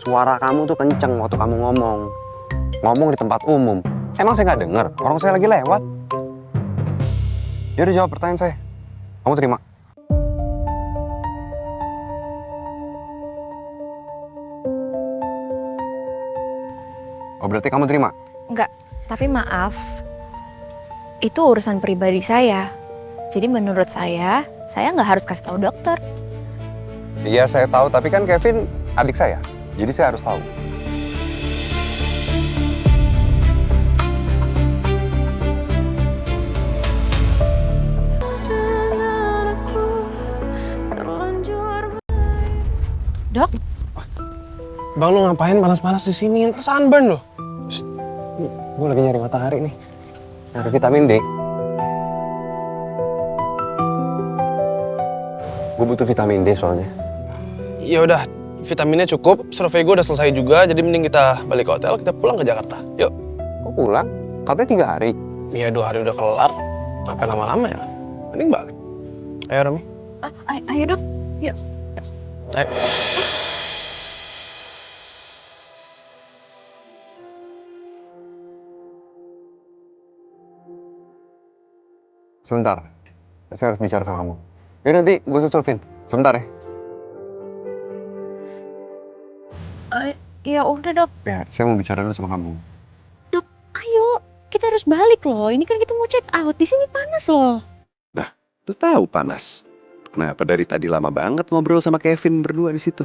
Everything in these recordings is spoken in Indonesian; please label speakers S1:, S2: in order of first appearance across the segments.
S1: Suara kamu tuh kenceng waktu kamu ngomong. Ngomong di tempat umum. Emang saya nggak dengar? Orang saya lagi lewat. Yaudah jawab pertanyaan saya. Kamu terima? Oh berarti kamu terima?
S2: Enggak, tapi maaf. Itu urusan pribadi saya. Jadi menurut saya nggak harus kasih tahu dokter.
S1: Iya saya tahu, tapi kan Kevin adik saya. Jadi saya harus tahu.
S2: Dok?
S3: Bang, lu ngapain panas-panas di sini? Ntar sunburn lo.
S1: Gue lagi nyari matahari nih. Nyari vitamin D. Gue butuh vitamin D soalnya.
S3: Ya udah, vitaminnya cukup. Survei gue udah selesai juga, jadi mending kita balik ke hotel, kita pulang ke Jakarta. Yuk.
S1: Kok pulang? Katanya 3 hari.
S3: Iya, 2 hari udah kelar. Ngapain lama-lama ya? Mending balik. Ayo, Romi.
S2: Ayo dok, yuk.
S3: Ayo.
S1: Sebentar. Saya harus bicara sama kamu. Ya nanti gue susul, Vin. Sebentar ya.
S2: Ya udah dok.
S1: Ya, saya mau bicara dulu sama kamu.
S2: Dok, ayo. Kita harus balik loh. Ini kan kita mau check out. Di sini panas loh.
S4: Nah, lu tahu panas. Kenapa dari tadi lama banget ngobrol sama Kevin berdua di situ?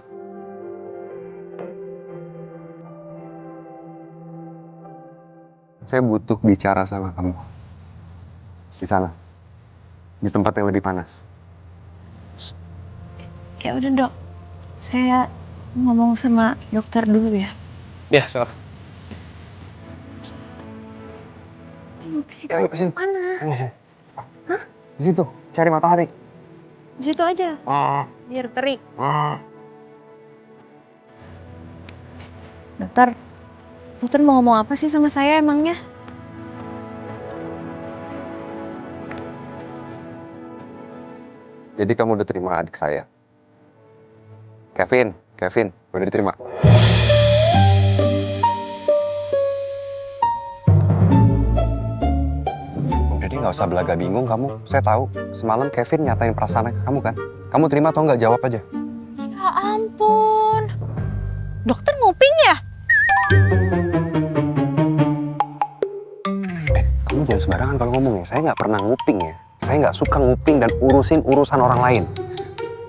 S1: Saya butuh bicara sama kamu. Di sana. Di tempat yang lebih panas.
S2: Ya udah dok. Saya ngomong sama dokter dulu ya.
S3: Ya, silakan.
S1: Ayo, kesini.
S2: Mana?
S1: Hah? Di situ. Cari matahari.
S2: Di situ aja. Biar terik. Dokter mau ngomong apa sih sama saya emangnya?
S1: Jadi kamu udah terima adik saya? Kevin, udah diterima? Jadi nggak usah belaga bingung kamu. Saya tahu, semalam Kevin nyatain perasaan kamu kan? Kamu terima atau nggak? Jawab aja.
S2: Ya ampun. Dokter nguping ya?
S1: Kamu jangan sembarangan kalau ngomong ya. Saya nggak pernah nguping ya. Saya nggak suka nguping dan urusin urusan orang lain.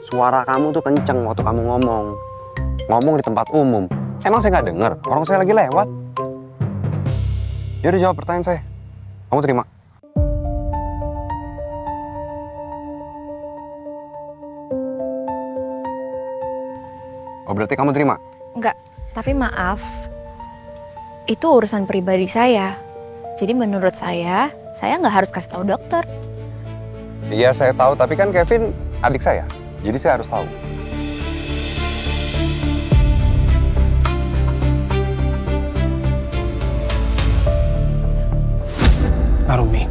S1: Suara kamu tuh kenceng waktu kamu ngomong. Ngomong di tempat umum. Emang saya nggak dengar? Orang saya lagi lewat. Yaudah jawab pertanyaan saya. Kamu terima? Oh berarti kamu terima?
S2: Enggak, tapi maaf. Itu urusan pribadi saya. Jadi menurut saya nggak harus kasih tahu dokter.
S1: Iya saya tahu, tapi kan Kevin adik saya. Jadi saya harus tahu.
S3: Arumi.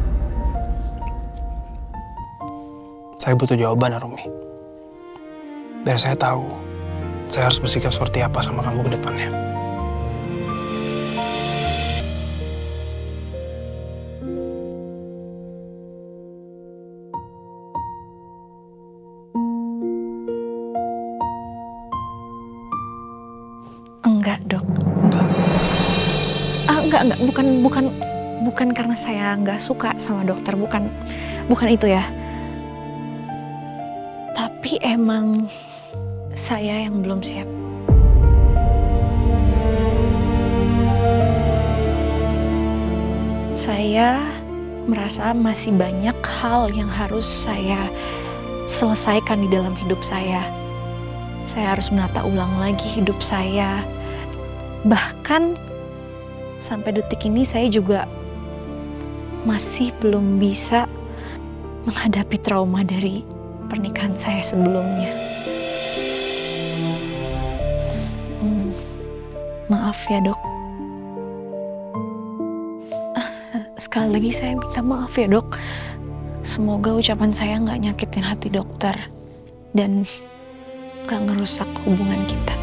S3: Saya butuh jawaban, Arumi. Biar saya tahu, saya harus bersikap seperti apa sama kamu ke depannya.
S2: Enggak, Dok.
S3: Enggak.
S2: Enggak. Bukan karena saya nggak suka sama dokter, bukan itu ya. Tapi emang saya yang belum siap. Saya merasa masih banyak hal yang harus saya selesaikan di dalam hidup saya. Saya harus menata ulang lagi hidup saya. Bahkan sampai detik ini saya juga masih belum bisa menghadapi trauma dari pernikahan saya sebelumnya. Maaf ya, Dok. Sekali lagi saya minta maaf ya, Dok. Semoga ucapan saya nggak nyakitin hati dokter dan nggak ngerusak hubungan kita.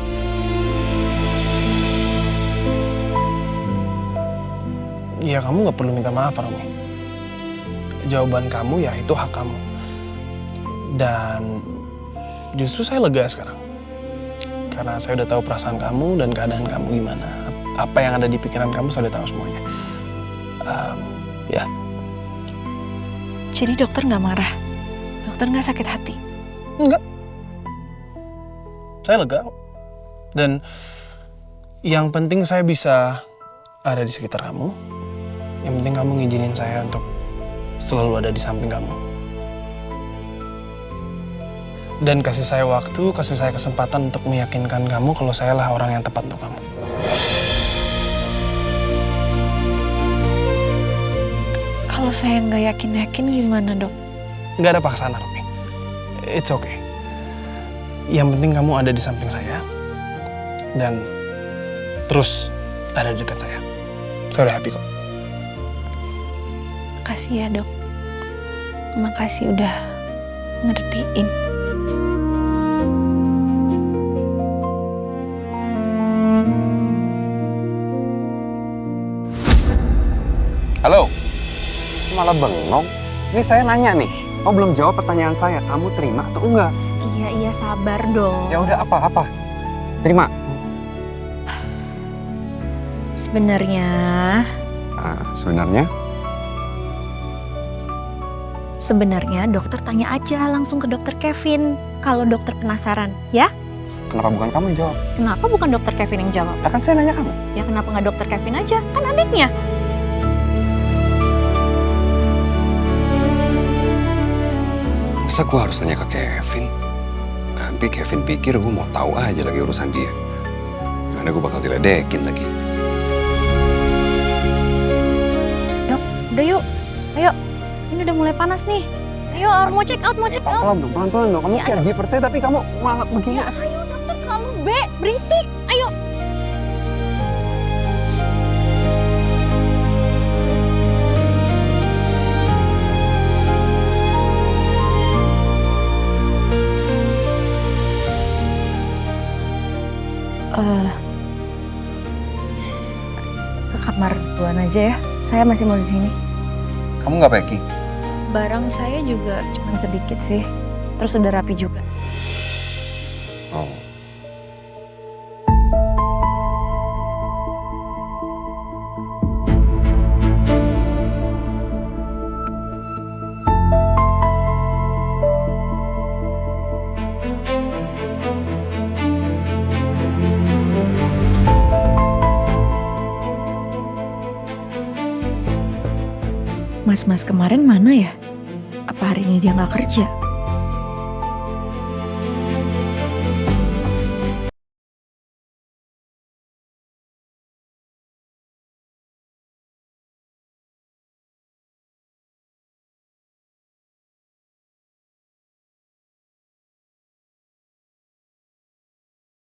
S3: ya kamu nggak perlu minta maaf, Romi. Jawaban kamu ya itu hak kamu. Dan justru saya lega sekarang. Karena saya udah tahu perasaan kamu dan keadaan kamu gimana. Apa yang ada di pikiran kamu saya udah tahu semuanya. Ya.
S2: Jadi dokter nggak marah? Dokter nggak sakit hati?
S3: Enggak. Saya lega. Dan yang penting saya bisa ada di sekitar kamu. Yang penting kamu ngizinin saya untuk selalu ada di samping kamu. Dan kasih saya waktu, kasih saya kesempatan untuk meyakinkan kamu kalau saya lah orang yang tepat untuk kamu.
S2: Kalau saya nggak yakin-yakin gimana, Dok?
S3: Nggak ada paksaan, Romi. It's okay. Yang penting kamu ada di samping saya. Dan terus ada di dekat saya. Saya udah happy kok.
S2: Makasih ya, Dok. Makasih udah ngertiin.
S1: Halo? Malah bengong. Ini saya nanya nih. Oh, belum jawab pertanyaan saya. Kamu terima atau enggak?
S2: Iya, sabar dong.
S1: Ya udah apa? Terima.
S2: Sebenarnya
S1: Sebenarnya?
S2: dokter tanya aja langsung ke dokter Kevin. Kalau dokter penasaran, ya?
S1: Kenapa bukan kamu yang jawab?
S2: Kenapa bukan dokter Kevin yang jawab?
S1: Ya kan saya nanya kamu.
S2: Ya kenapa nggak dokter Kevin aja? Kan adiknya.
S1: Masa gue harus tanya ke Kevin? Nanti Kevin pikir gue mau tahu aja lagi urusan dia. Karena gue bakal diledekin lagi.
S2: Dok, udah yuk. Ayo, ini udah mulai panas nih. Ayo, mau check out.
S1: Pelan dong. Kamu
S2: Ya,
S1: caregiver saya tapi kamu malah begini.
S2: Ya, ayo dokter, terlalu berisik. Ayo. Ke kamar duluan aja ya. Saya masih mau di sini.
S1: Kamu nggak packing?
S2: Barang saya juga cuma sedikit sih. Terus udah rapi juga.
S1: Oh.
S2: Mas kemarin mana ya? Apa hari ini dia nggak kerja?